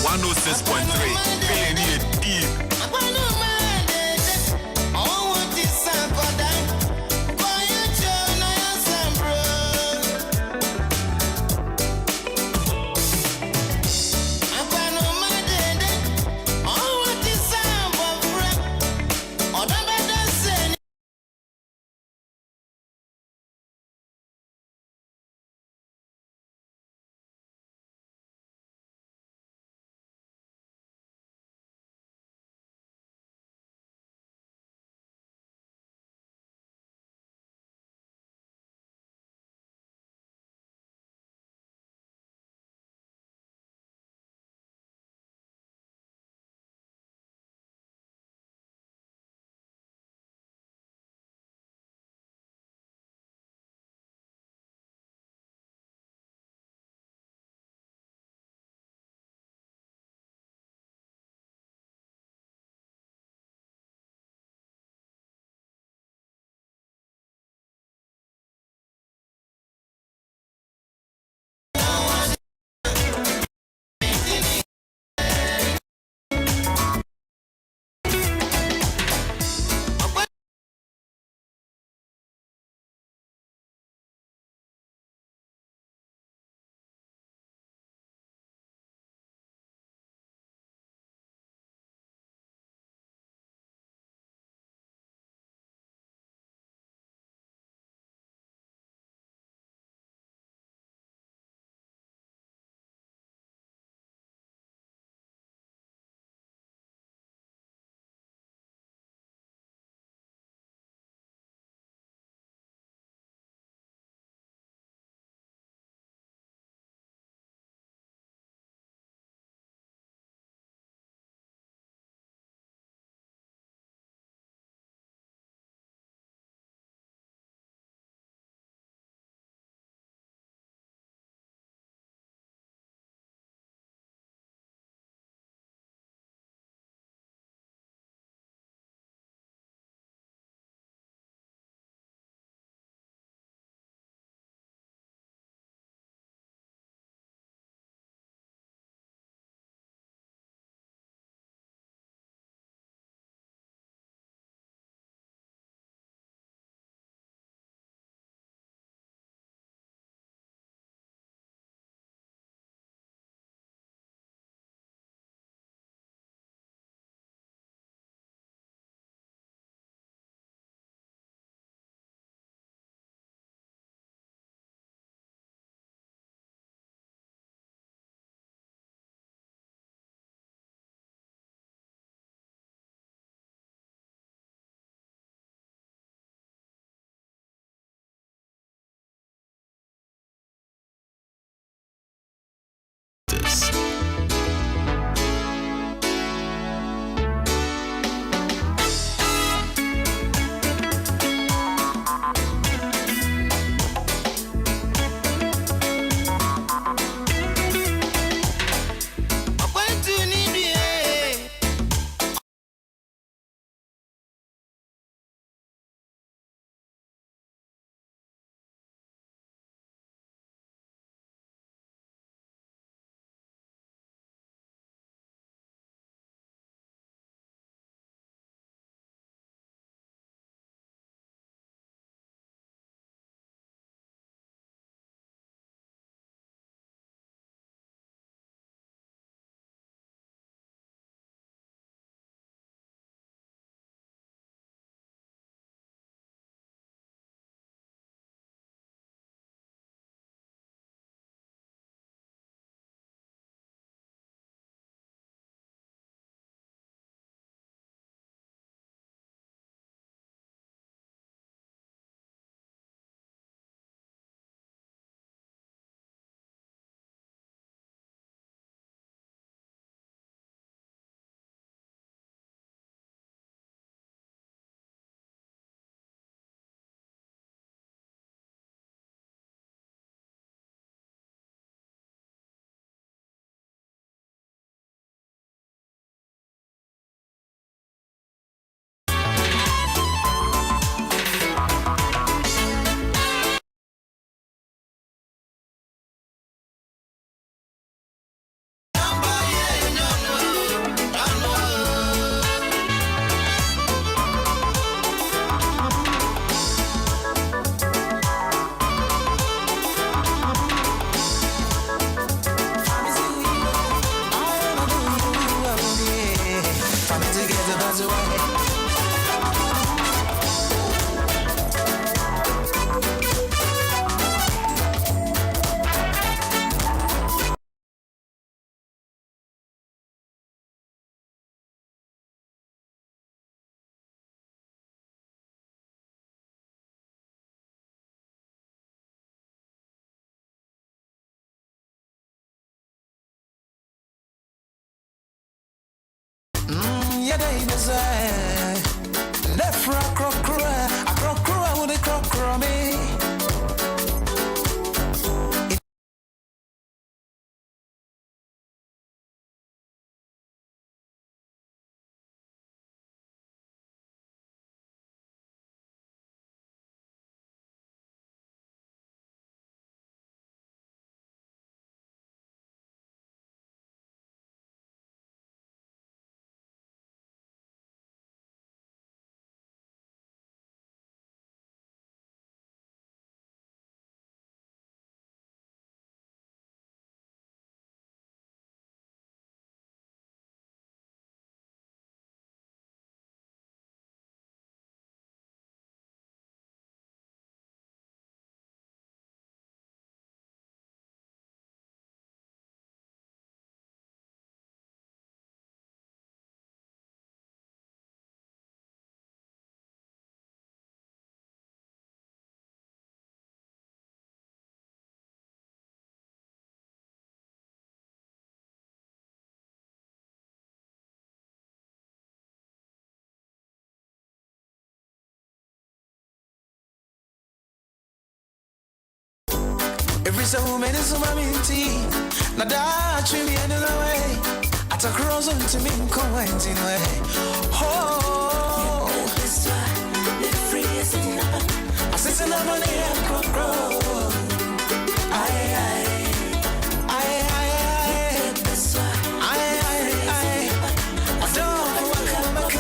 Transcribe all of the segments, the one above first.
106.3. Feeling it deep. day is left for a croc, with a croc, me. Every so many so tea. Nada chili and the way. At a cross on to me, coins in way. Oh, this one, the free is enough. I sit in the money and crow. Aye. This one, I don't want to come back.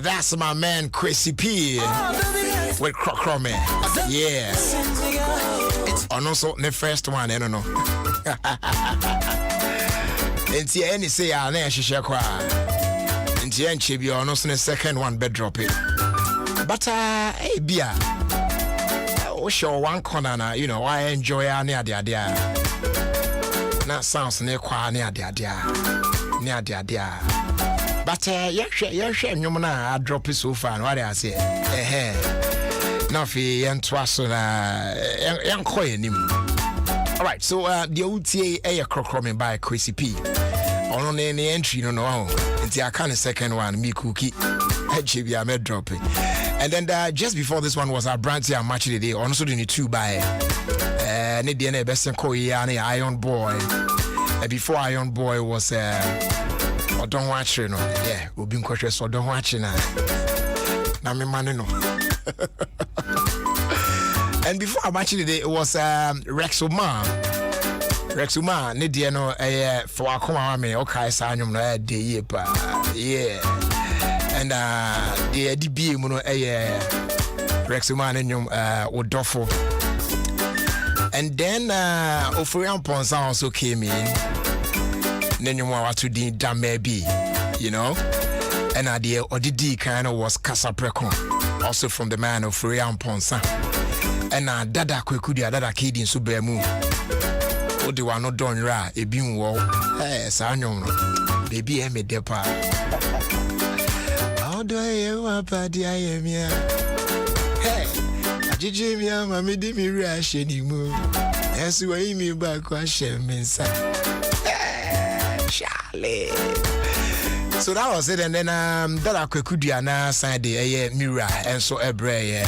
That's my man Chrissy P with Crocrome. Yeah. And also the first one, I don't know. And see any say I never share qua. And see and chibi on also the second one bed drop it. But hey beer. Oh sure one corner na, you know, I enjoy near the idea. That sounds near qua near the idea. But you're I drop it so far. What I say? Nothing and twice on young coin. All right, so the OTA air crocoming by Chrissy P. On any entry, no, and the kind of second one, me cookie. Chibi, I made drop it. And then just before this one was our brand here match the day. Also, the two by Nidiana Best and Koyani Iron Boy. Before Iron Boy was don't watch it, no. Yeah, we've been cautious, so don't watch it now. Now, me money, no. And before I watched it, it was Rexuma, Nidiano, for our command, okay, Sanium, no, day, yeah. And the DB, Mono, Rexuma, and Odofo. And then Ofie Kwanso also came in. Then you want to do that maybe, you know, and idea or the D kind of was Casa Precon, also from the man of Ofie Kwanso, and Dada Kwekudia, Dada Kid in Subemu. Oh, they were not done right, a being wall. Hey, Sanyo, baby, I'm a depa. How do I ever party? I am here. Hey, Jimmy, I'm a demi rash anymore. As you aim me back, question, Mensa. Charlie. So that was it, and then that I could na side the mirror and so a bray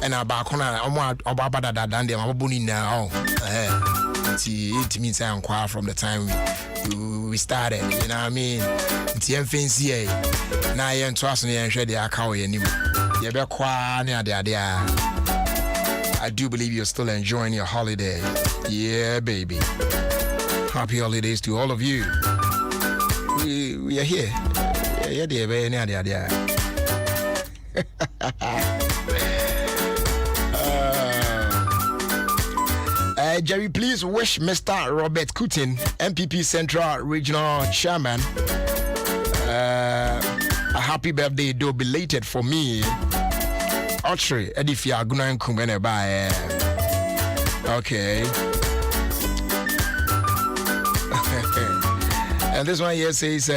and about corner about that than the Mabuni now. It means I inquire from the time we started, you know what I mean? TM fancy, now I am trusting you and share the account anymore. You better quiet near the I do believe you're still enjoying your holiday. Yeah, baby. Happy holidays to all of you. We are here. Yeah, dear. Jerry, please wish Mr. Robert Kutin, MPP Central Regional Chairman, a happy birthday, though belated for me. Archery, Edifia Gunan Kumene by. Okay. And this one here says,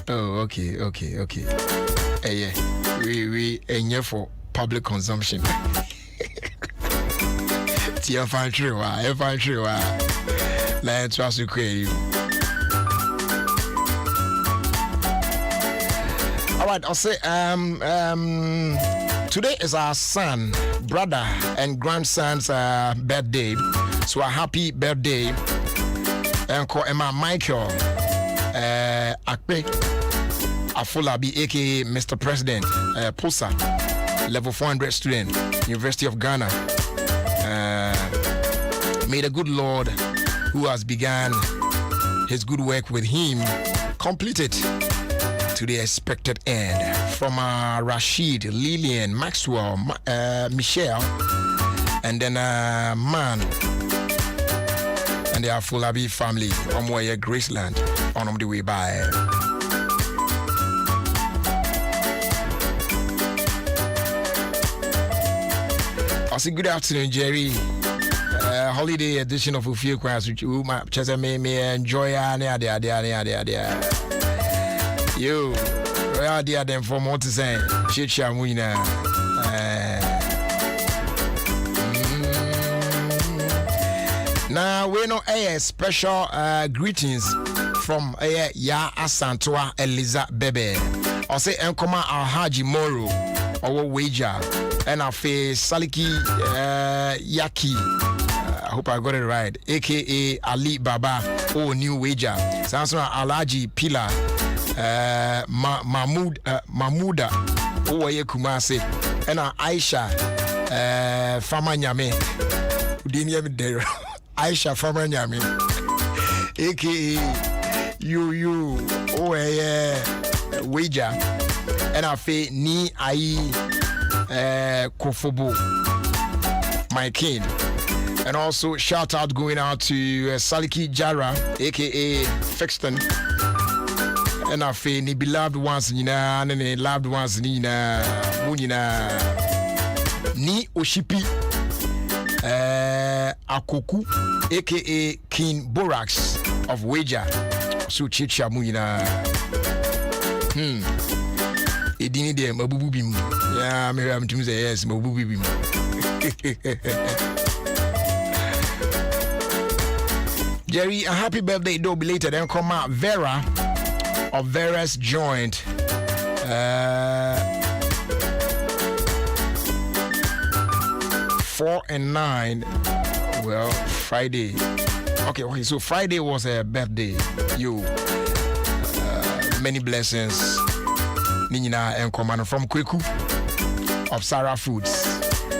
oh, okay. Yeah, we here for public consumption. You find true, let's trust you. All right, I'll say today is our son, brother, and grandson's birthday. So a happy birthday, Uncle Emma Michael Akpe Afolabi, aka Mr. President, Pusa, level 400 student, University of Ghana. May the good Lord, who has begun his good work with him, complete it to the expected end. From Rashid, Lillian, Maxwell, Michelle, and then Man, and their Fulabi family, Omwaya Graceland, on the way by. I say good afternoon, Jerry. Holiday edition of Ofie Kwanso, which you might just me enjoy. You, where are them for more to say? Chicha Muina. Now we know a special greetings from Ya Asantua Eliza Bebe. I say Enkoma Alhaji Moro or Wager and I face Saliki Yaki. I hope I got it right. AKA Ali Baba or New Wager. Samsung Alaji Pila Mahmuda Owaye Kumase and Aisha Famanyame. Aisha Famanyame AKA you Owaye Wager and I fe Ni Ai Kofobo my king. And also shout out going out to Saliki Jara, aka Fixton. And I feel ni beloved ones nina, ni loved ones nina, munina, ni Oshipi, Akoku, aka King Borax of Wager, so chicha munina. Edini de mabubu bim. Yeah, maybe I'm to say yes, mabubu bim. Jerry, a happy birthday, though belated. And come out Vera of Vera's Joint. 4 and 9. Well, Friday. Okay, so Friday was a birthday. You, many blessings. Nina and Commander from Kweku of Sarah Foods.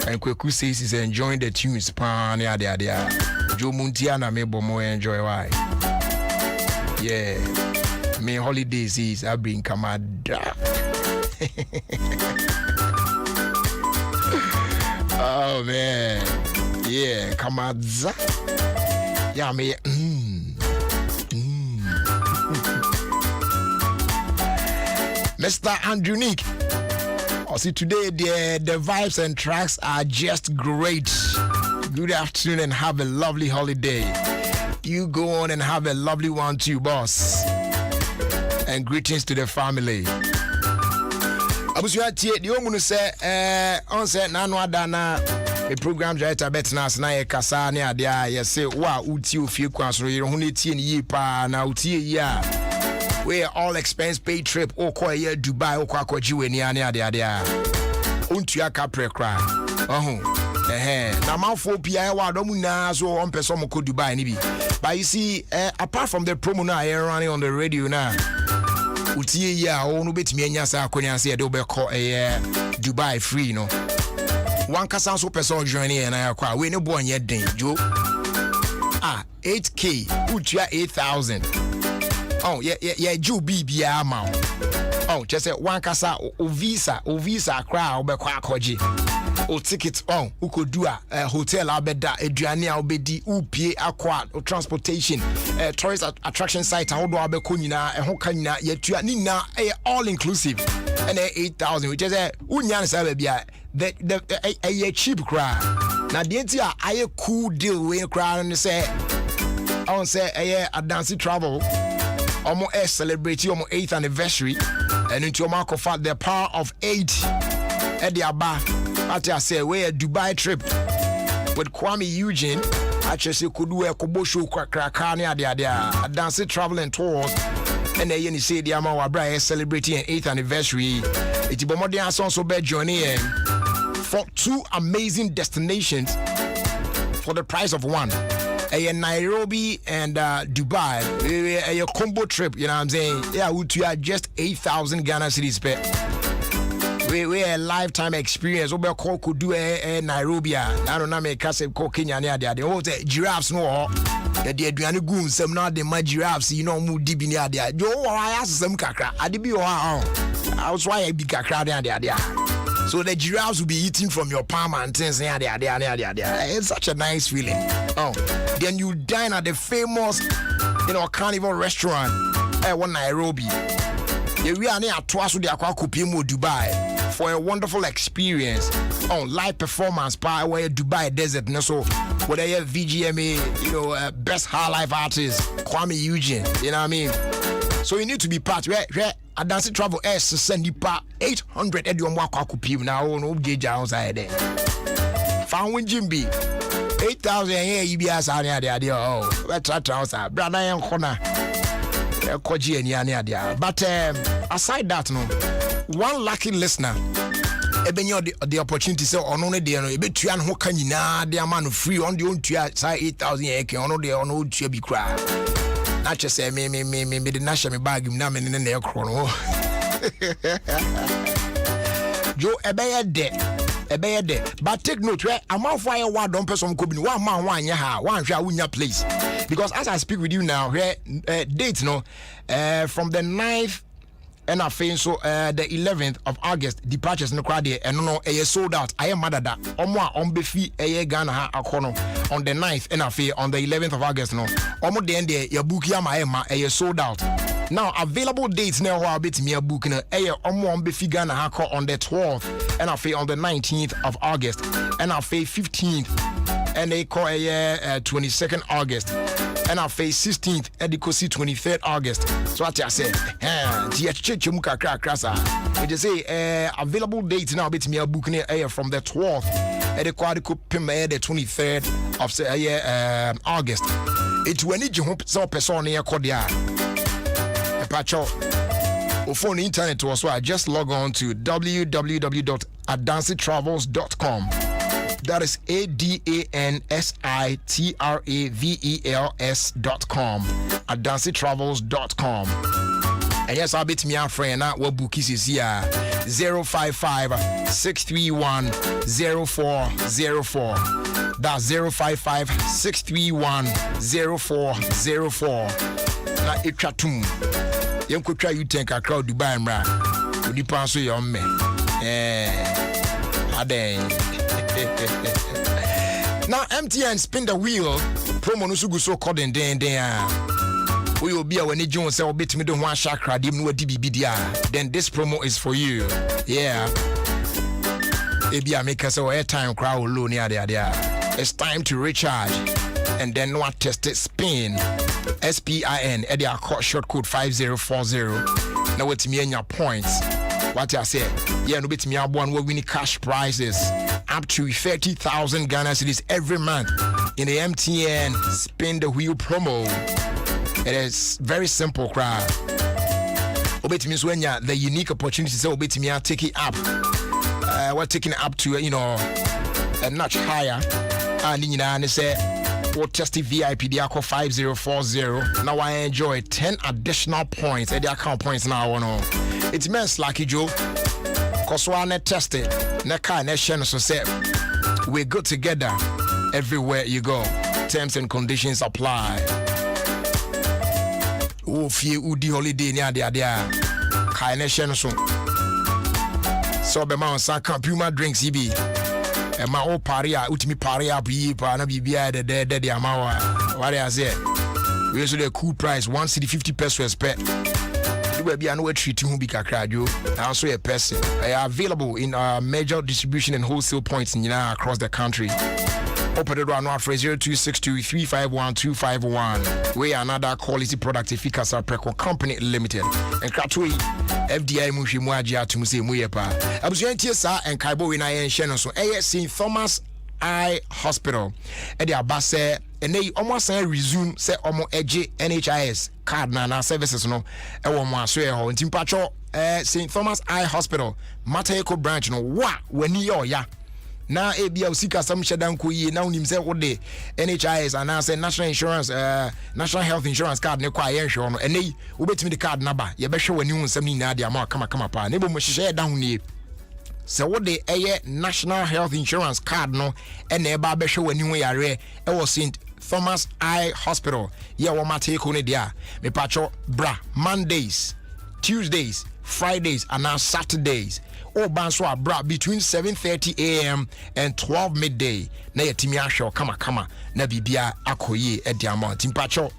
And Kweku says he's enjoying the tunes. Pan, yeah. Joe Muntiana may be more enjoy why. Yeah. May holidays is I bring Kamada. Oh man. Yeah, Kamadza. Yeah, me. Mr. Andrew Nick. See today the vibes and tracks are just great. Good afternoon and have a lovely holiday. You go on and have a lovely one too, boss. And greetings to the family. Abusuya tie the omunu say on say nanwa dana the program director betnas na ye kasa ne ade a ye say wa uti Ofie Kwanso ye ho ne tie ne yi pa na uti yi a we all expense paid trip o ko ye Dubai o kwa kwaji we ni ade a ontua kapre kra na manfo pia wa Adom na so on person mo ko Dubai ni bi. But you see, apart from the promo na I running on the radio na, utie ya o no betimi anya sa akonya se de obekọ Dubai free no. One kasa so person join here na yakwa we ne bo anye den jo. 8k utia 8,000. Oh yeah Joe bibia ma. Oh just say one kasa o visa kra obekọ akoji. O ticket on ukodu a hotel abeda aduane a obedi upie akwa transportation tourist attraction site how do abeko nyina ho ka nyina yatua ni na all inclusive and 8,000 which is unya na sabe bia the cheap cry na the entia aye cool deal we cry and say on say Adom Travel almost celebrate your 8th anniversary and into your mark of the power of 8 at the aba. I say we a Dubai trip with Kwame Eugene. Actually, say could do a kobo show krakani adia Adom traveling tours, and then you say the amount of celebrating 8th anniversary. It's bombardier so bad journey for 2 amazing destinations for the price of one. A Nairobi and Dubai, a combo trip. You know what I'm saying? Yeah, we are just 8,000 Ghana cedis per. We a lifetime experience. Obe ko could do a Nairobi. I don't know me kase ko Kenya ni ade. Oh, the giraffes no. The aduane gun sem na de ma giraffes you know mu dibi ni ade. Jo I ask sem kakra. Ade bi o ha. I was why I be kakra ade. So the giraffes will be eating from your palm and things. It's such a nice feeling. Oh, then you dine at the famous, carnival restaurant one Nairobi. We are near Twasu de Aquacupimu, Dubai for a wonderful experience on live performance by way Dubai Desert. So whether you have VGMA, best high life artist Kwame Eugene, you know what I mean? So you need to be part where Adom Travel S send you 800 Adom Aquacupimu now no gauge outside there. Found Jimby 8,000 here EBS area oh let's try brother and corner. But aside that, no, one lucky listener, the opportunity say on only the no, be tuan ho kanyina the man free on the own tua say 8,000 eke on the on old tua bi cry. Not just say me the national bag him na me ne na ekro Joe ebeye de but take note where amount for your word don't person ko bi one man one ha one hwa wunya place because as I speak with you now here date no from the 9th and I feel so the 11th of August departures no crowd there and no sold out I am mad at that omo on befi Ghana ha akono on the 9th and I feel on the 11th of August no omo the end there your book ya ma sold out. Now available dates now how bit me a book na omo on befi Ghana ha on the 12th and I feel on the 19th of August and I feel 15th and they call 22nd August and I face 16th and they see 23rd August. So what I say, it is say available dates now bit me a book from the 12th and the the 23rd of August. It's when you hope so person here Kodia. Pacho phone internet was so I just log on to www.adansitravels.com. That is ADANSITRAVELS.com. adansitravels.com. And yes, I'll be to me a friend now. What book is here? 055-631-0404. That's 055-631-0404. Now it chatum. You could try you take a crowd Dubai mra. You depend on your me. Now MTN spin the wheel. Promo no sugu so called in den. We will be when you join say bit me don't want chakra dim no DBB dia. Then this promo is for you. Yeah. Ebi make us airtime crowd low near there. It's time to recharge. And then no test it spin. SPIN at the short code 5040. Now it's me and your points. What I say, yeah, no bit me up one winning cash prizes up to 30,000 Ghana cedis every month in the MTN spin the wheel promo. It is very simple, crowd. Obey me when you the unique opportunity to obey me take it up. We're taking it up to a notch higher. And in the say, or testy VIP, the Aqua 5040. Now I enjoy 10 additional points at the account points now. It means lucky Joe. Cause one tested, Neka Nation so say we're good together everywhere you go. Terms and conditions apply. Ofie Udi holiday near the Kai Nation so. So be man san Puma drinks ibi. E ma o paria utimi paria bi pa na bibia de amawa. What I say? We also the cool price 1 cedi 50 pesos per. We be an treat who be kakra jo. Also a person. They are available in major distribution and wholesale points in across the country. Open the door now for 0262 351 251. We are another quality product efficacy Preco Company Limited. And Kratui FDI Mushimwaji Atumse Muyepa. Abusiantia sa and Kaibo in Iron Shannon so St. Thomas Eye Hospital. And the Abase and they almost resume say almost edge NHIS card na services no. Ewa so ho Timpacho St. Thomas Eye Hospital Mateko branch no wa wani yo ya. Na ebia usika sam shedan ko yi na unim se wode NHIS and I say national insurance national health insurance card ne kwa yen hwe no enei ubetimi the card naba ye be hwe wani hu nsam ni na dia ma kama pa ne bo mo hye da hu ne se wode eye national health insurance card no ene e ba be hwe wani hu yare e wo St. Thomas Eye Hospital ye wo mate ko ne dia me pacho bra Mondays, Tuesdays, Fridays and now Saturdays. Oh, banso abra between 7:30 a.m. and 12 midday. Na yetimi ahwe kama na bibia akoye e di amount. Timpacho,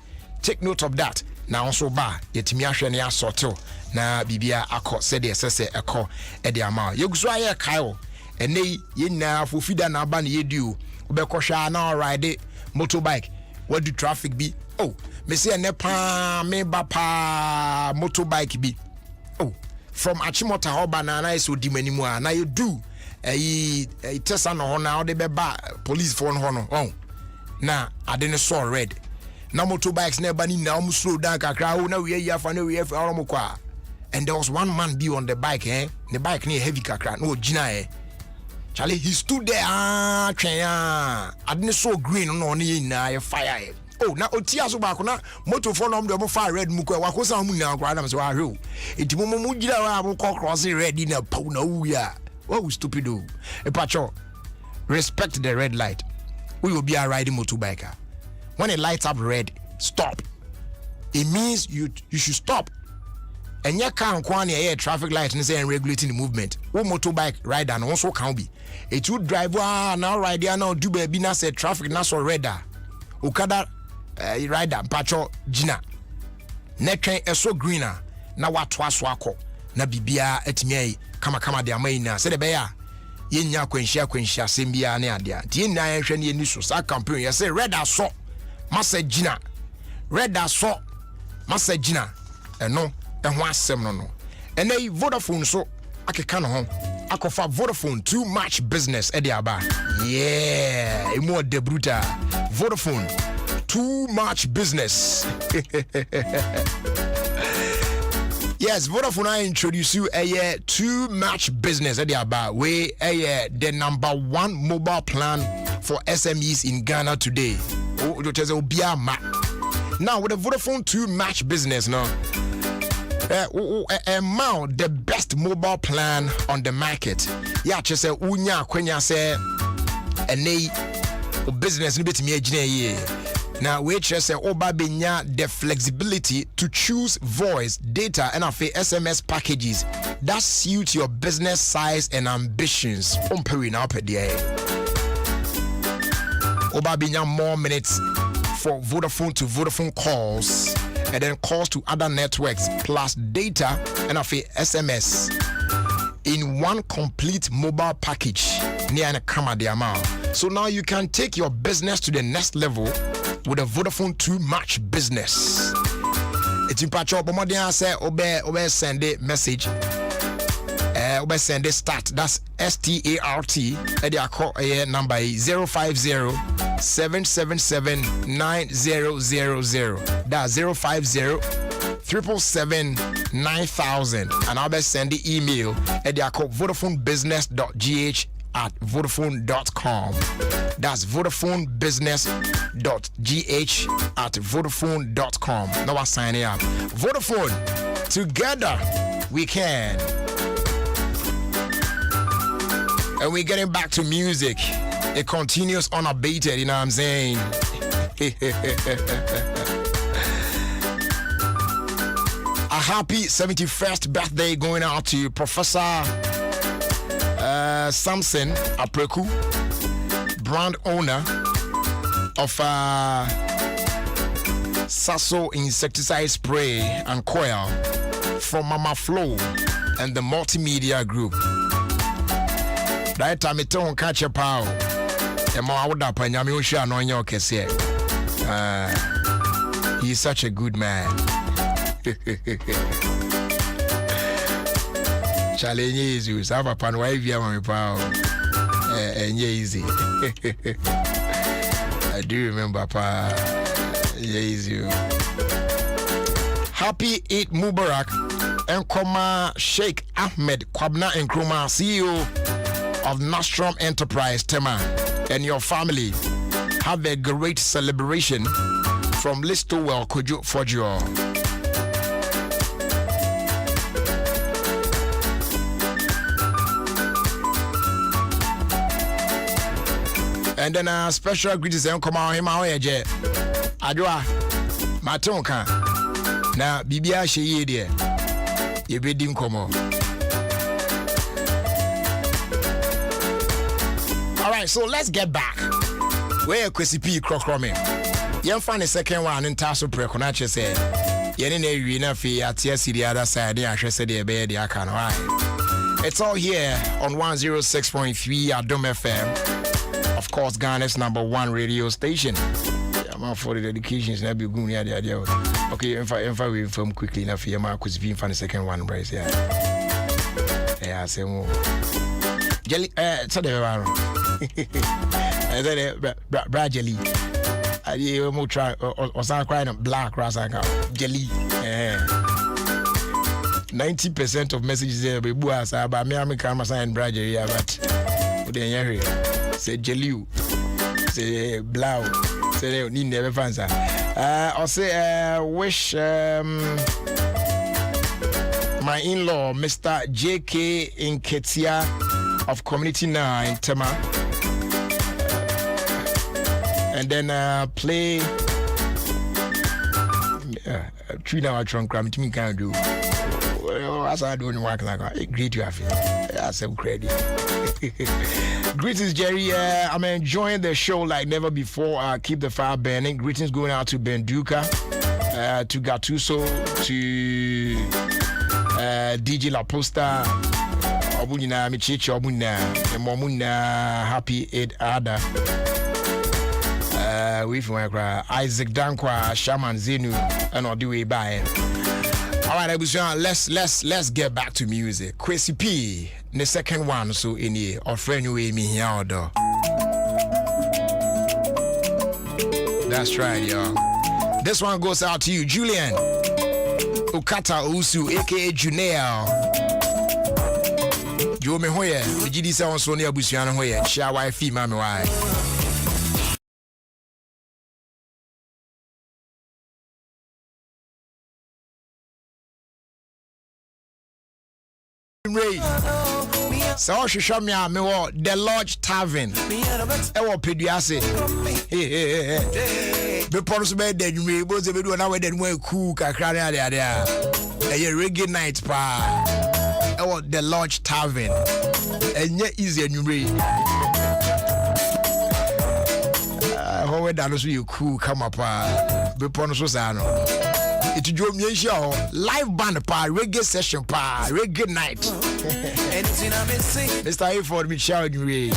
take note of that. Na also ba yetimi ahwe na asorto na bibia akọ said the sese ekọ e di amount. Yeguso aye kai ene ye na fofida na aba na yedu obekọhwa na ride motorbike. What do traffic be? Oh, me say ne pa me ba pa motorbike be. Oh, from Achimota Obana na so di manimu a na you do tesa no ho na o de beba police phone ho no oh na ade ne so red na motorbikes na bani na um slow down kakra o na we ya fa na we fa oro mokwa and there was one man be on the bike the bike near heavy kakra no gina Charlie he stood there twen ade ne so green no ne na fire oh na otia so ba ko na motor phone no dem fa red mu ko wa ko sa mu na kwa na so ahwe enti mu gira wa mu ko cross red na pau na uya oh stupid o e pacho respect the red light we will be a riding motorbike when it lights up red stop it means you should stop and you can't kwan here traffic light and say regulating the movement wo motorbike rider no so can be it would drive now ride there now do baby na say traffic na so red okada rider pacho gina netwen eso greener na wato aso akọ na bibia atimi kama de amaina se de be ya yenya kwanhia sembia ne ade ante yenya hwe ne ni so sa campaign ya say red aso masa gina red aso masa gina eno ho asem no enei Vodafone so akeka no ho akofa Vodafone too much business e de aba yeah emo de bruta Vodafone too much business. Yes, Vodafone I introduce you a too much business at the about way the number one mobile plan for SMEs in Ghana today. Oh, now with the Vodafone too much business now. The best mobile plan on the market. Yeah, just say unya kwenya say business ni betimi agina ye. Now, we just say Oba Benya the flexibility to choose voice, data, and SMS packages that suit your business size and ambitions. Oba Benya more minutes for Vodafone to Vodafone calls, and then calls to other networks, plus data and SMS in one complete mobile package near a Kama de amount. So now you can take your business to the next level with a Vodafone too much business. It's in patch up bomodin say obe send a message. Obe send a start. That's START. And they call number 050-777-9000. That's 050-777-9000. And I'll be send the email. And they call VodafoneBusiness.gh at vodafone.com. That's vodafonebusiness.gh at vodafone.com. Now I'm signing up. Vodafone, together we can. And we're getting back to music. It continues unabated, you know what I'm saying? A happy 71st birthday going out to Professor Samson Apreku, brand owner of Sasso Insecticide Spray and Coil from Mama Flow and the Multimedia Group. That time it don't catch a pow. He's such a good man. Challenge is you. Have a pan wife, my power. And easy. I do remember, pa. Easy. Happy Eid Mubarak. Nkoma Sheikh Ahmed Kwabna Nkrumah, CEO of Nostrum Enterprise, Tema, and your family. Have a great celebration from Listowell Kojo Fojo. And then special greetings and come out him out here. Adwa Matonka. Na Bibia Sheye there. You be dim come on. Alright, so let's get back. Where Kwesi P Krokromi. You find the second one in Tasso Preconache said. Yen in a fee at the other side, I should say the bed, I can. It's all here on 106.3 Adom FM. Of course, Ghana's #1 radio station. I'm for the dedications. Okay, if I inform quickly enough, you might be find the second one, Bryce. Yeah, say more. Jelly, it's a Brad Jelly. I will try or some kind of black grass jelly. 90% of messages there be boas about me. I'm a sign Brad Jelly, but then say jelly, say blau, say they need never fancy. I'll say wish my in-law, Mr. J.K. Nketia of Community 9 Tema. And then play 3 hour trunk cram to me can do. As I don't work like a great you have it. Some credit. Greetings, Jerry. I'm enjoying the show like never before. Keep the fire burning. Greetings going out to Benduka, to Gattuso, to DJ La Posta, Obunina, Michichi, Obuna, Momuna, Happy Eid Ada. With Isaac Dankwa, Shaman Zenu, and all the way by. All right, let's get back to music. Kwesi P, the second one, so in here, or friend you me here, though. That's right, y'all. This one goes out to you, Julian Ukata Usu, aka Junel. You me hoye, the GD sounds so near Busiana hoye, shall I fee, mammy, why? So she show me the Lodge Tavern. Ewo Pediase. Be promise me that you be able to do now then we cool kakra there. A reggae night pa. Ewo the Lodge Tavern. Enye easy and you read. How we done so you cool come up be promise sano. It drove me show live band pa reggae session pa reggae night. Mr. A for me shout me.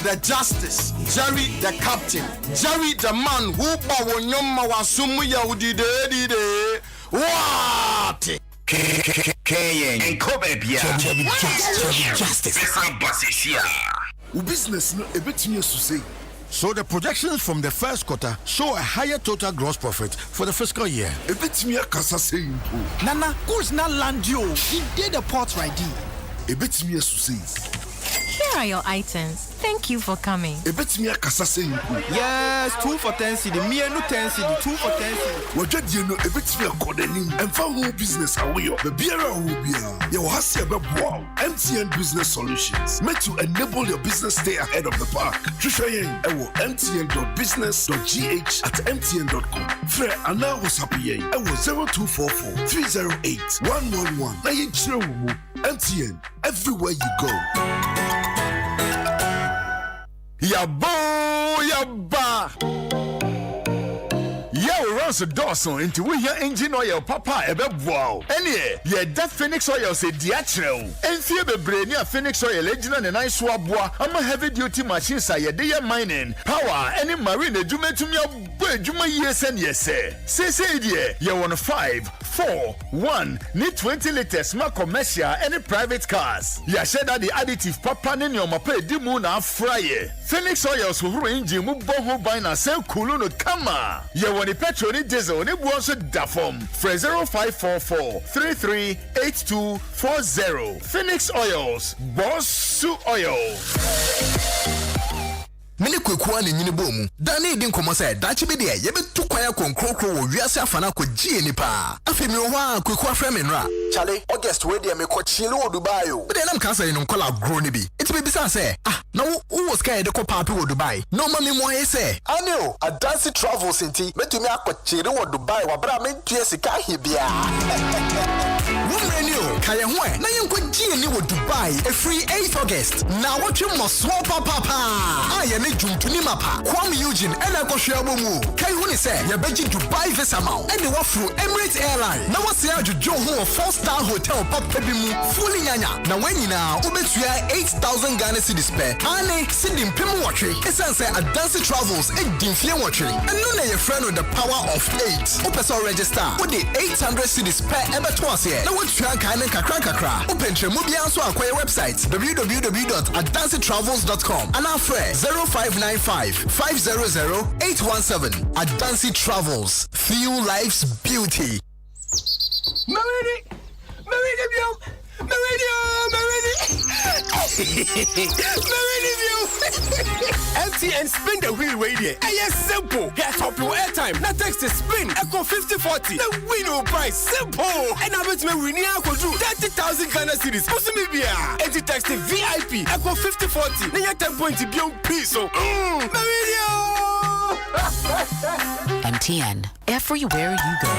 the justice, Jerry the captain, Jerry the man who bawonyoma wasumu ya udide. What? And Kobe Bia. Justice. Business no a bit to say. So the projections from the first quarter show a higher total gross profit for the fiscal year. A bit me a kasa saying. Nana, who's not land you? He did a port right. A bit me a say. Here are your items. Thank you for coming. A bit me a kasa saying. Yes, 2 for 10 cedi. Me no 10 cedi. 2 for 10 cedi. What you know a bit me a codening and found whole business away. The beer will be your hustle wow. MTN Business Solutions meant to enable your business stay ahead of the pack. Trishayen mtn.business.gh at mtn.com. Fre Anna was happy. 0244 308 111. Now you chill. MTN everywhere you go. Yaba. Yo, runs a Dawson into we your engine oil, papa, a beb wow. Any, yeah, that Phoenix oil say diatro. And fear the brain, yeah, Phoenix oil, legend and nice swab. I'm a heavy duty machine, say, they are mining. Power, any marine, a jume to me, a juma yes and yes, sir. Say, dear, you want 5, 4, 1, need 20 liters, more commercial, any private cars. Ya said that the additive papa in your mape, di moon are fryer. Phoenix oils will engine, move boho bine and sell kuluno kama. You want the petrol, diesel, and it was a dafom. For 0544 338240. Phoenix Oils, Boss Oil. Mini kwekwa ni nyini bomu dani din komo se dachi be de ye be tu kwaya konkrokro wo wiase afana ko gie nipa afemi wo ha kwekwa frame nra chale August we de me ko chile wo Dubai o de nam kan say no kola agro ni bi iti be bisa say na wo sky de ko papi wo Dubai no ma me mo ye say aneo Adansi Travels enti metumi akochire wo Dubai wa bra me tue sika hibia Wumrenio kaya hwe na yenko gie ni wo Dubai a free 8th August na wo twe mo so papa aye ne juntuni mapa Kwame Eugene ena ko hwebo mu kai hu ni se ye beji Dubai visa ma e de wo fru Emirates Airline na wo se adwojo ho 4-star hotel papa bi mu fully nyanya na wanyina obetua 8,000 Ghana cedis per ane cedi mpem wotwe esense Adansi Travels e dimfie wotwe enu na ye friend the power of 8 opesa register with the 800 cedis per ebeto ase na wotua kan kakra opentremu bia nso akoye website www.adansitravels.com and afre 0595 500 817 Adansi Travels. Feel life's beauty. MTN spin the wheel radio. It's simple. Get up your airtime. Now text the spin. Echo 5040. The win price. Simple. And I bet me we need to do 30,000 Ghana cedis. What's me be? And you text the VIP. Echo 5040. Then you 10 points to be on peace. So, MTN. Everywhere you go.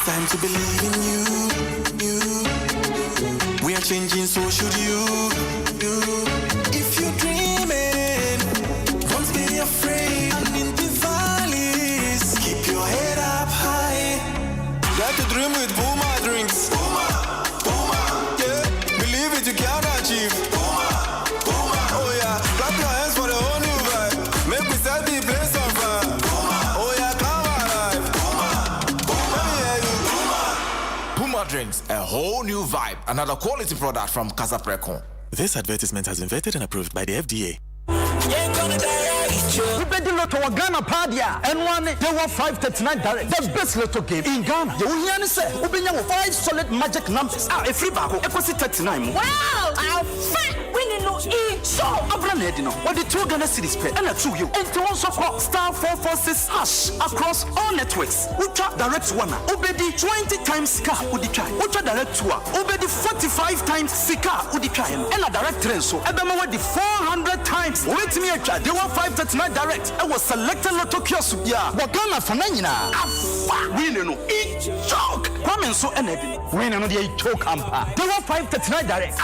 Time to believe in you. We are changing, so should you. If you're dreaming, don't be afraid. And in the valleys, keep your head up high. Got to dream with Boomer drinks. Boomer, yeah. Believe it, you can achieve. Boomer, oh yeah. Clap your hands for the whole new vibe. Make me set the place on fire. Oh yeah, come alive. Drinks, a whole new vibe. Another quality product from Casa Precon. This advertisement has been vetted and approved by the FDA. Ubedi Lotto wa Ghana Padia and one they were 539 direct. The best Lotto game in Ghana. You hear me say Ubenya 5 solid magic numbers. A free back. Equals 39. Wow! I'll fight winning no e. So Abran Edino. What the 2 Ghana cities pay and a 2 you. And to also call *446# across all networks. Ultra direct one. Ubedi 20 times car would try. Ultra direct tour. Ubedi 45 times Sika would try. And a direct train so Ebema the 400 times. Wait me a try. They want 539 direct. I was selected Lotto kiosk. Yeah. Wakana Fanana. We know each joke. Kwame so energy. We know the choke ampa. They want 539 direct.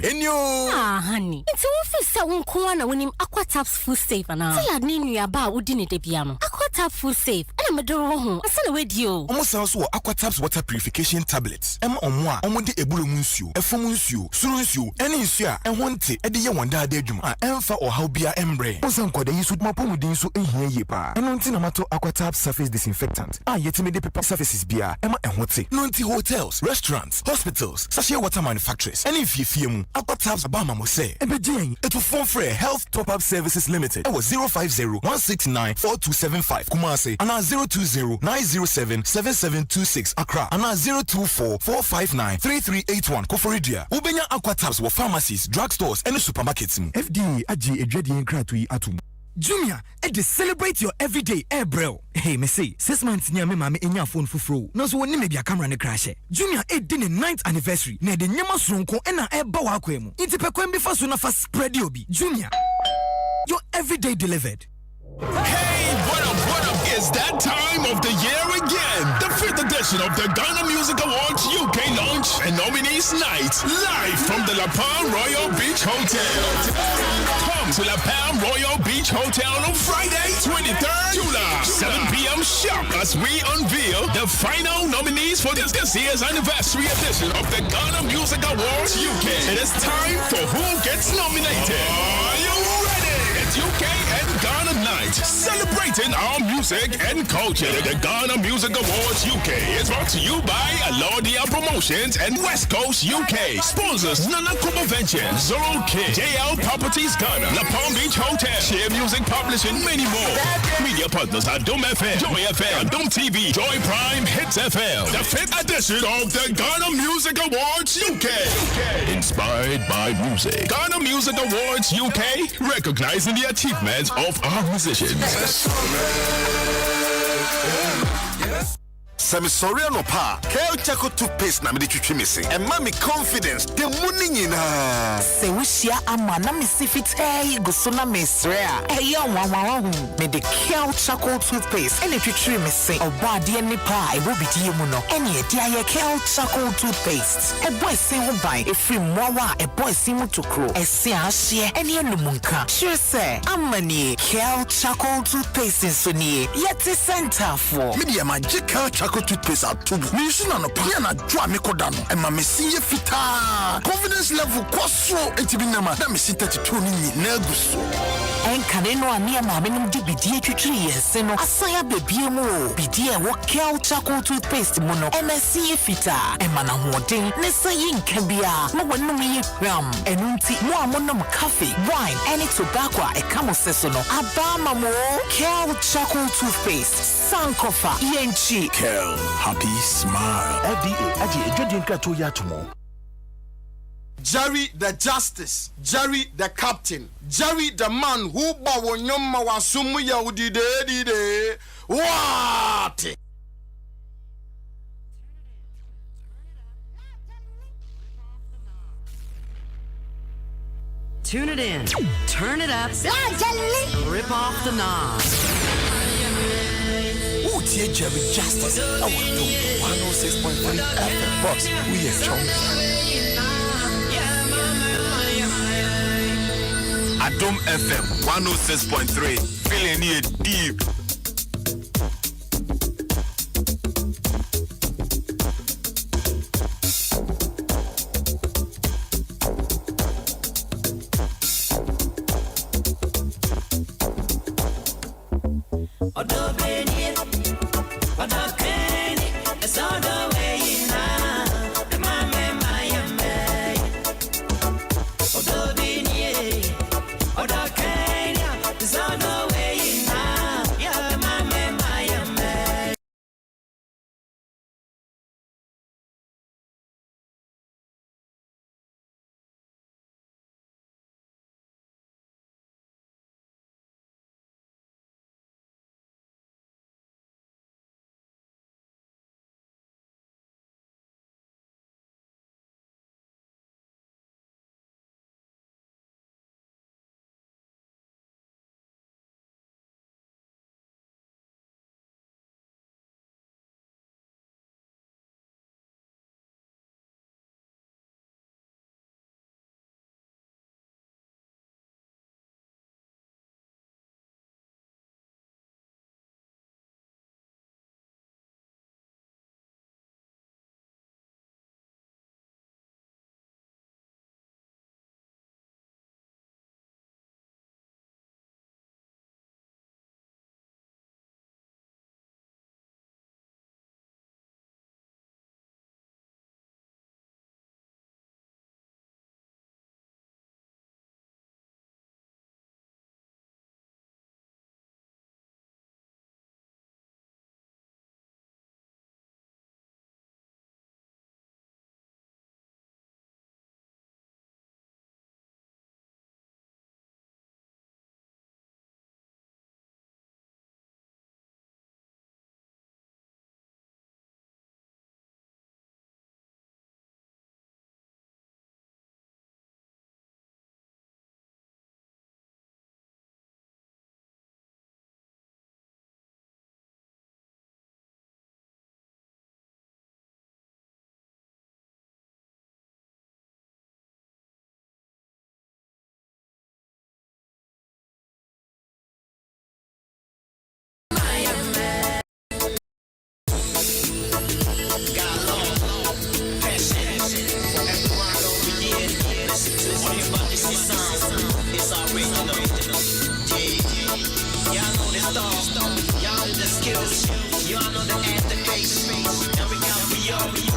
Enyo. Ah, honey. It's office unko na wonim Aquataps full safe na. Say adni nuaba udi ne debia no. Aquatap full safe. Ana medoro ho. Asa na wedio. Omo san so Aquataps water purification tablets. Em omo a omo de ebulu mu nsuo, efom nsuo, suru nsuo, ene nsuo a ehwo nte e de ye wonda ada adwuma a emfa ohaw bia embre. Osan kwada yi so mapomudin so ehia ye pa. Eno nti na mato Aquataps surface disinfectant. Ah yetime de paper surfaces bia ema ehwo te. No nti hotels, restaurants, hospitals, sachet water manufacturers. Ene fiefie mu Aquataps abama mo say ebejen eto phone free health top up services limited. Ewo 050-169-4275 Kumasi ana 020-907-7726 Accra ana 024-459-3381 Koforidua. Ubenya Aquataps wo pharmacies, drugstores and supermarkets mu. FDA agi edwadi nkratu yi atum. Jumia, and celebrate your everyday air bro. Hey, me say 6 months near me mama enya phone fufro. No so woni me bia camera ne crash. Jumia din the 9th anniversary. Na de nyama sonko e na e ba wa kwemu. Inti pekwen bi fa so na fa spread obi. Jumia, your everyday delivered. Hey, what up? It's that time of the year again. The 5th edition of the Ghana Music Awards UK launch and nominees night. Live from the La Palm Royal Beach Hotel. Come to La Palm Royal Beach Hotel on Friday, 23rd July, 7 p.m. sharp as we unveil the final nominees for this year's anniversary edition of the Ghana Music Awards UK. It is time for who gets nominated. Are you ready? It's UK and Ghana night, celebrating our music and culture. The Ghana Music Awards UK is brought to you by Alodia Promotions and West Coast UK. Sponsors Nana Kuba Ventures, Zoro King, JL Properties Ghana, La Palm Beach Hotel, Share Music Publishing, many more. Media partners are Adom FM, Joy FM, Adom TV, Joy Prime, Hits FM. The 5th edition of the Ghana Music Awards UK. Inspired by music. Ghana Music Awards UK, recognizing the achievements of our musicians. Samisoria no pa. Kel Chaco toothpaste na me de twetwe me se. E ma me confidence. The money nyina. Se wushia ama na me sifit go so na me sre a. E ya nwa me de Kel Chaco toothpaste. E le twetwe me se. Oba de ni pa e bo bidie mu no. E ne de aye Kel Chaco toothpaste. E boy se ho ban e free mwawa e boy se mu tokro. E se ahye e ne numunka. Sure say amani Kel Chaco toothpaste so nie. Yet center for. Me de magical Chaco toothpaste atubu. Me use na no pa na dwa me koda no. E ma me sinye fita. Confidence level kwaso etibi na ma. Na me sin 32 ni na guso. En kaneno ani ma me num di bidie twetwe yese no. Asaya bebie mu o. Bidie wo Kel Chaco toothpaste mu no. MSC fita. E ma na hoden ne sayi nka bia. Mo wonum ye gram. Enunti mo amonom coffee, wine, any tobacco e kamo seso no. Abama mo Kel Chaco toothpaste. Sankofa yenchi. Kel, happy smile. FDA agi edwadi nkratu yi atomo. Jerry the Justice, Jerry the Captain, Jerry the man who bawonyoma wasumu ya udide. What? Tune it in, turn it up, rip off the knob. Ooh, Jerry Justice. I want to 106.3 FM box. We are strong. Adom FM 106.3. Feeling it deep. It's all the way now. The mama, it's all the way now. Yeah, mama, shoes. You all know the face. Now we got we all.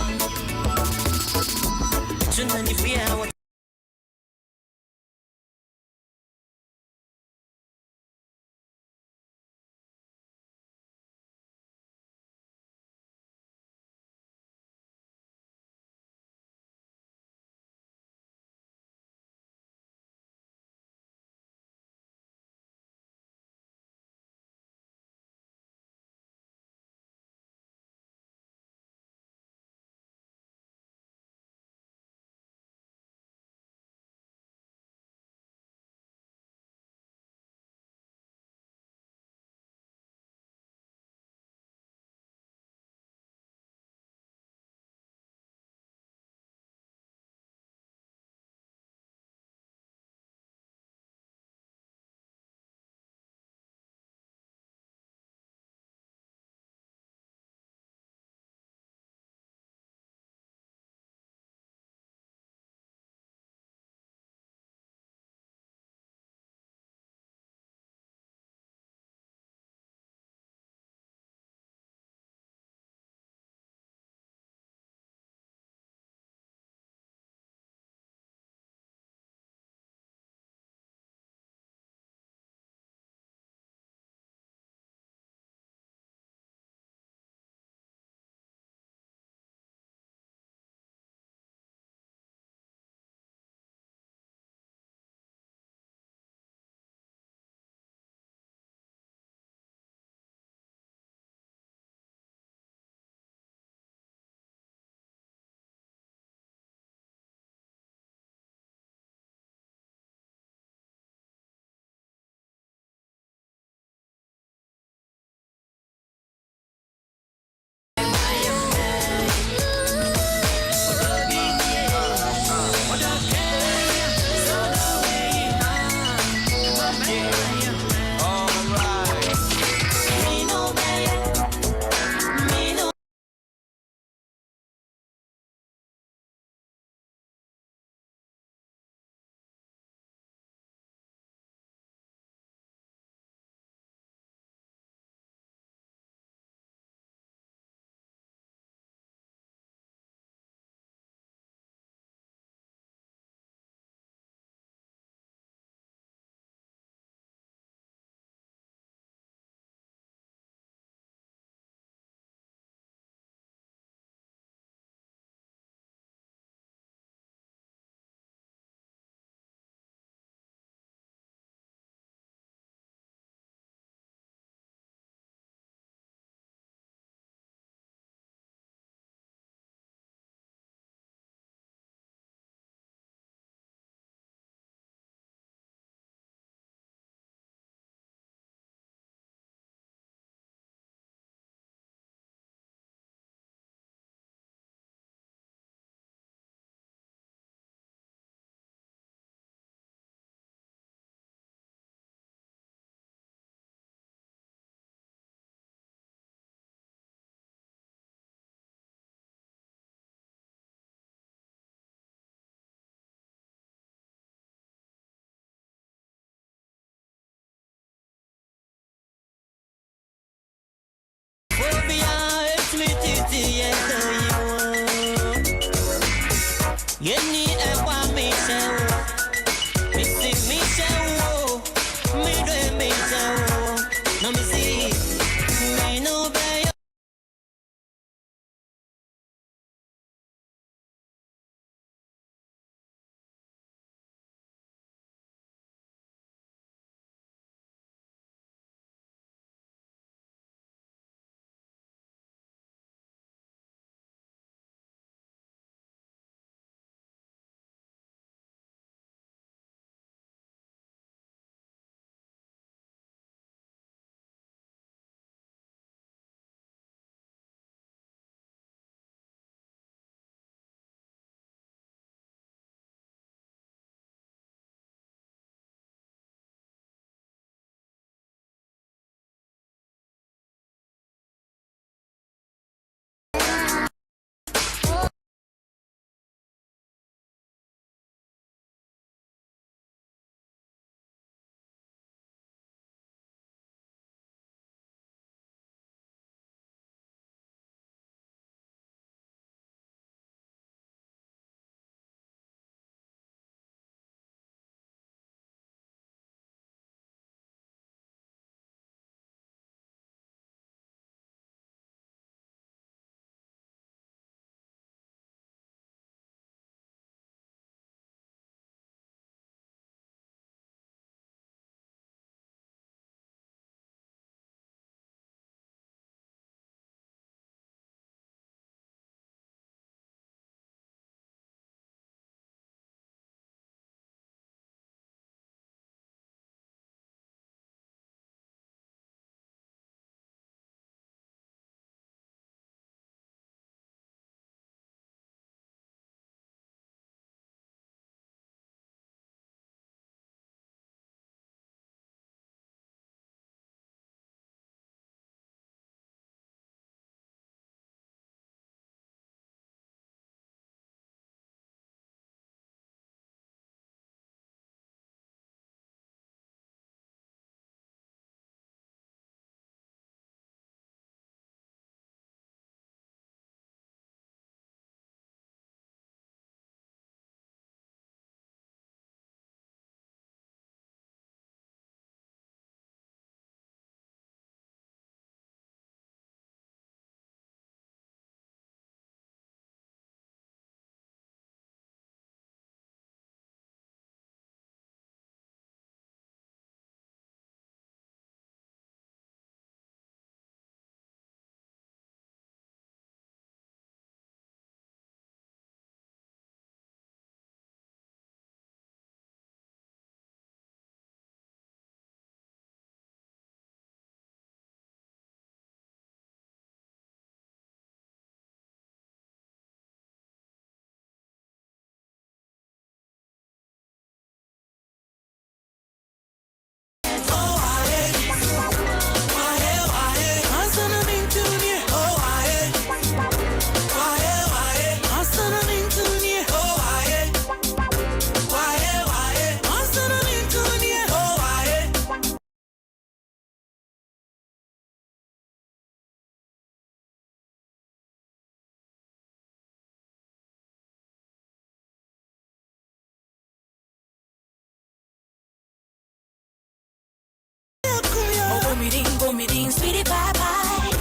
bombing, sweetie bye bye.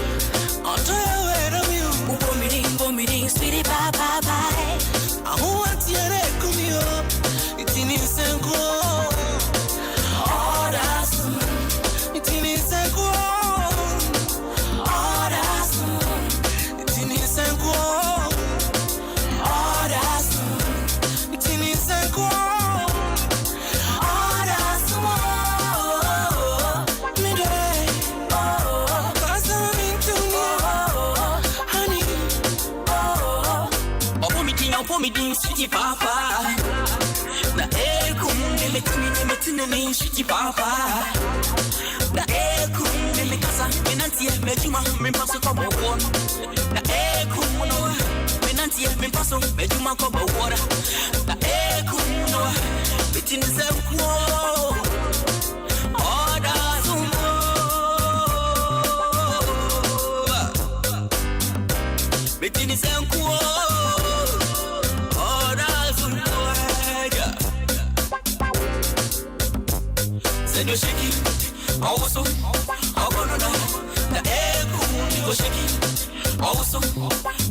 On to where of you, bombing, sweetie bye bye bye. I want you to come here. It's in his and go. Oh, that's it's in his and go. Oh, that's it's in his and go. Oh, that's it's in his and go. Oh, that's me day. Oh, 'cause I'm into you, honey. Oh, for me, sweetie papa. Na ekum nemetini sweetie papa. Na ekum nemekasa menantie mejuma mempaso ko bawon. Na ekum no menantie mempaso mejuma ko bawon. Na ekum no betini zemko. Oda zumo. Betini zemko. Send your shaky, also, I'm gonna know. The echo, you shaky, also,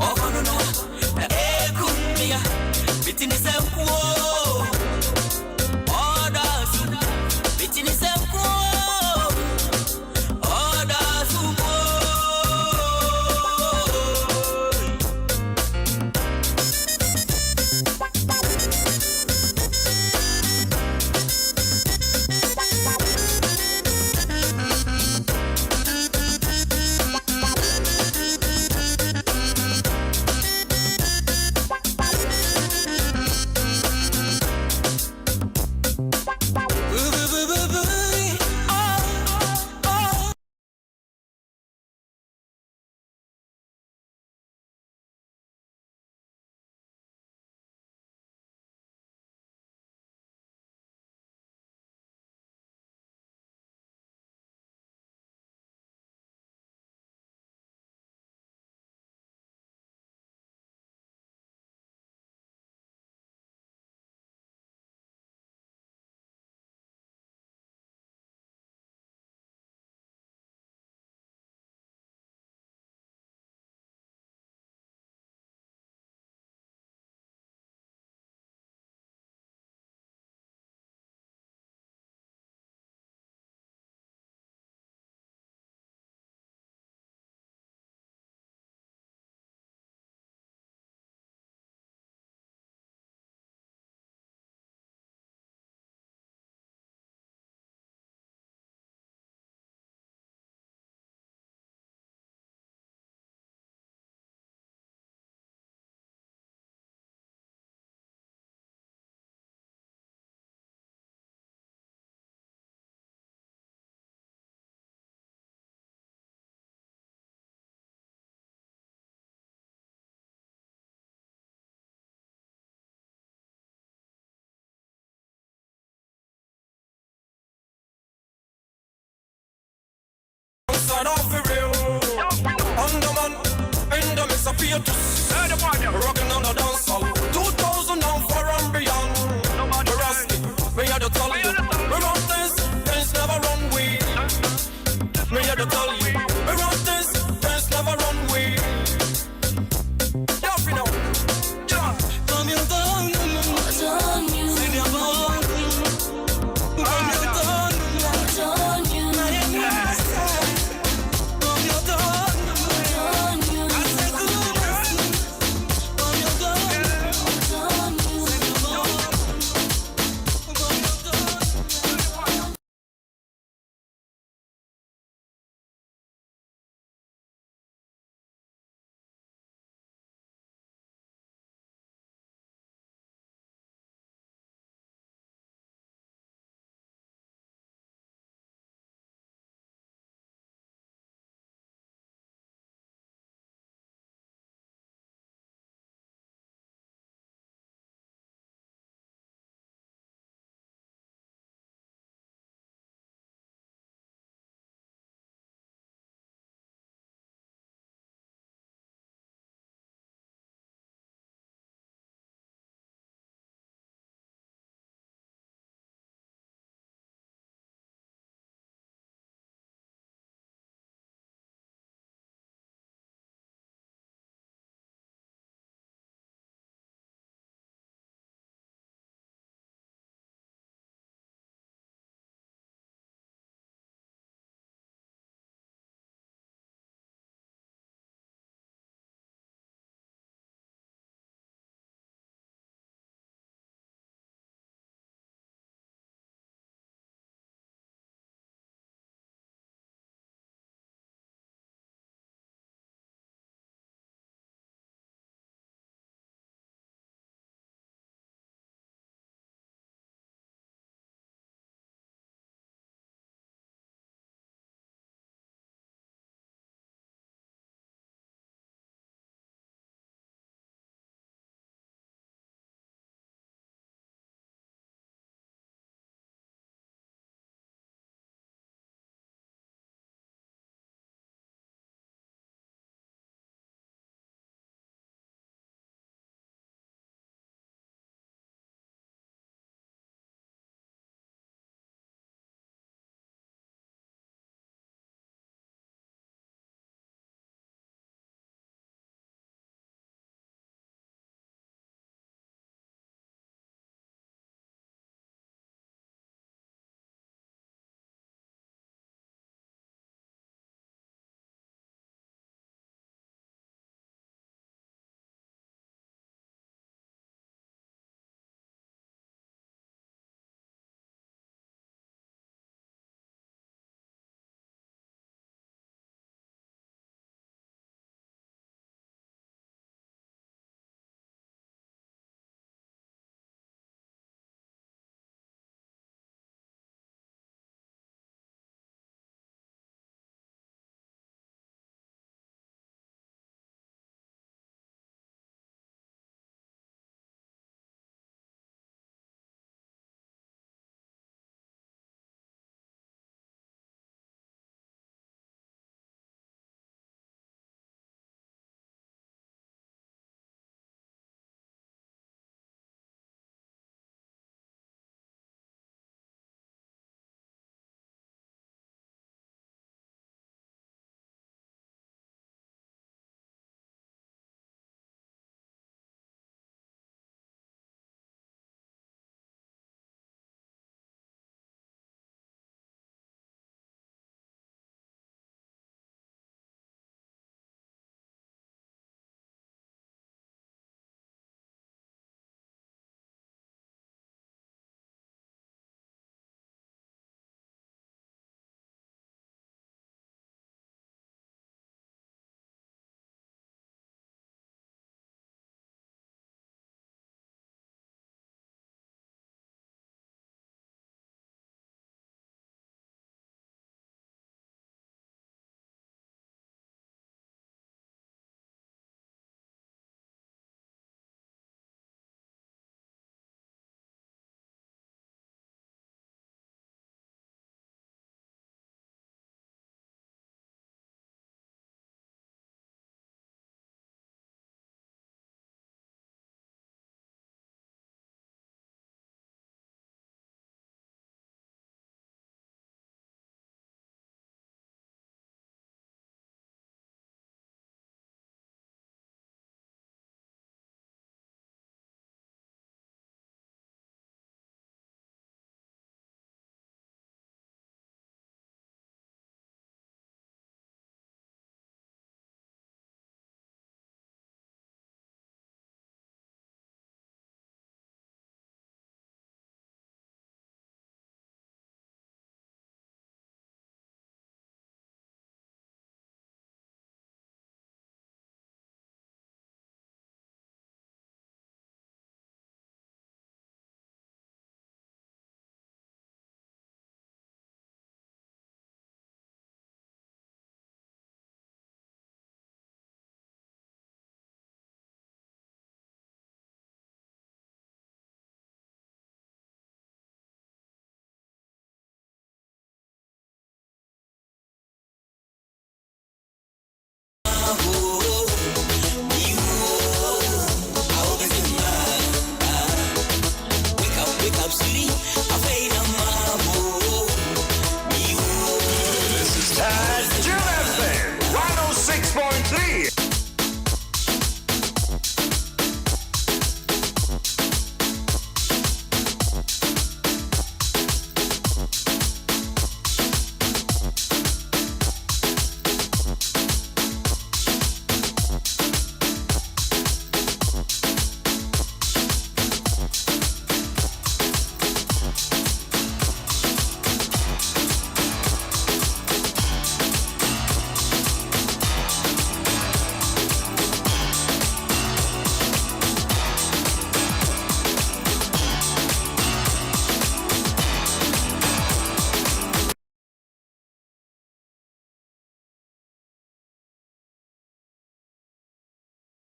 I'm gonna know. The echo, yeah, between the same quo. Orders, between the same quo. Orders, Son of a real Underman, Endomis of Pietus, rocking on the dance hall.